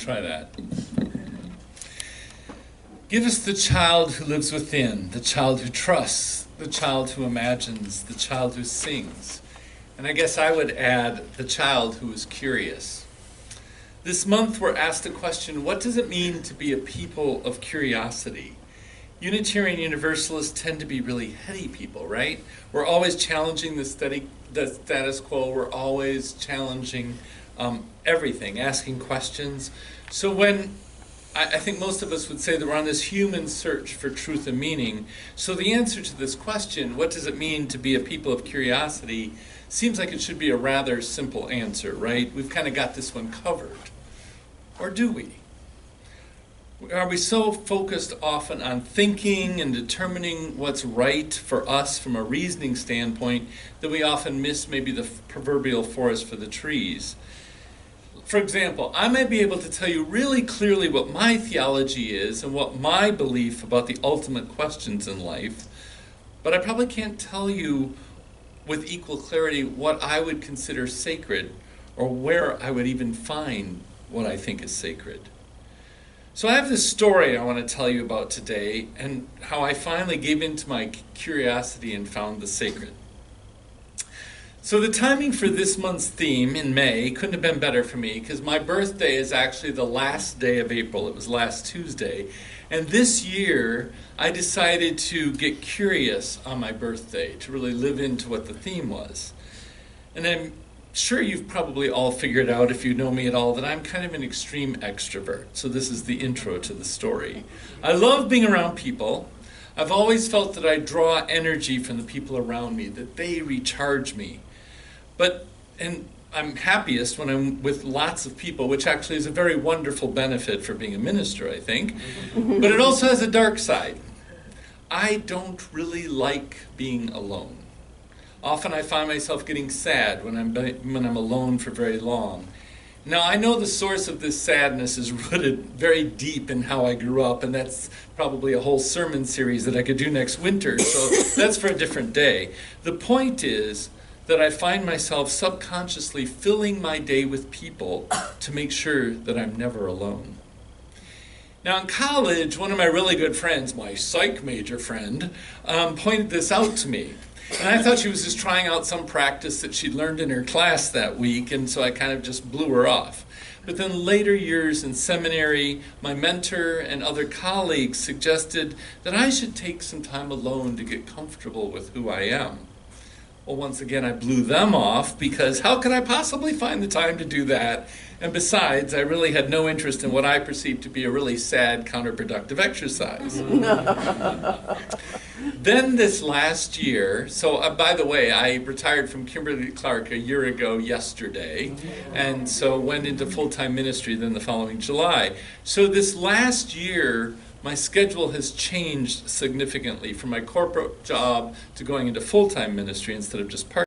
try that. Give us the child who lives within, the child who trusts, the child who imagines, the child who sings. And I guess I would add the child who is curious. This month we're asked the question, what does it mean to be a people of curiosity? Unitarian Universalists tend to be really heady people, right? We're always challenging the status quo. We're always challenging everything, asking questions. So when I think most of us would say that we're on this human search for truth and meaning. So the answer to this question, what does it mean to be a people of curiosity, seems like it should be a rather simple answer, right? We've kind of got this one covered. Or do we? Are we so focused often on thinking and determining what's right for us from a reasoning standpoint that we often miss maybe the proverbial forest for the trees? For example, I might be able to tell you really clearly what my theology is and what my belief about the ultimate questions in life, but I probably can't tell you with equal clarity what I would consider sacred or where I would even find what I think is sacred. So I have this story I want to tell you about today and how I finally gave in to my curiosity and found the sacred. So the timing for this month's theme in May couldn't have been better for me because my birthday is actually the last day of April. It was last Tuesday. And this year I decided to get curious on my birthday, to really live into what the theme was. And I'm sure you've probably all figured out, if you know me at all, that I'm kind of an extreme extrovert. So this is the intro to the story. I love being around people. I've always felt that I draw energy from the people around me, that they recharge me. And I'm happiest when I'm with lots of people, which actually is a very wonderful benefit for being a minister, I think. But it also has a dark side. I don't really like being alone. Often I find myself getting sad when I'm alone for very long. Now I know the source of this sadness is rooted very deep in how I grew up, and that's probably a whole sermon series that I could do next winter, so that's for a different day. The point is that I find myself subconsciously filling my day with people to make sure that I'm never alone. Now in college, one of my really good friends, my psych major friend, pointed this out to me. And I thought she was just trying out some practice that she'd learned in her class that week, and so I kind of just blew her off. But then later years in seminary, my mentor and other colleagues suggested that I should take some time alone to get comfortable with who I am. Well, once again, I blew them off because how could I possibly find the time to do that? And besides, I really had no interest in what I perceived to be a really sad, counterproductive exercise. Then this last year, so by the way, I retired from Kimberly-Clark a year ago yesterday, and so went into full-time ministry then the following July. So this last year, my schedule has changed significantly from my corporate job to going into full-time ministry instead of just part-time.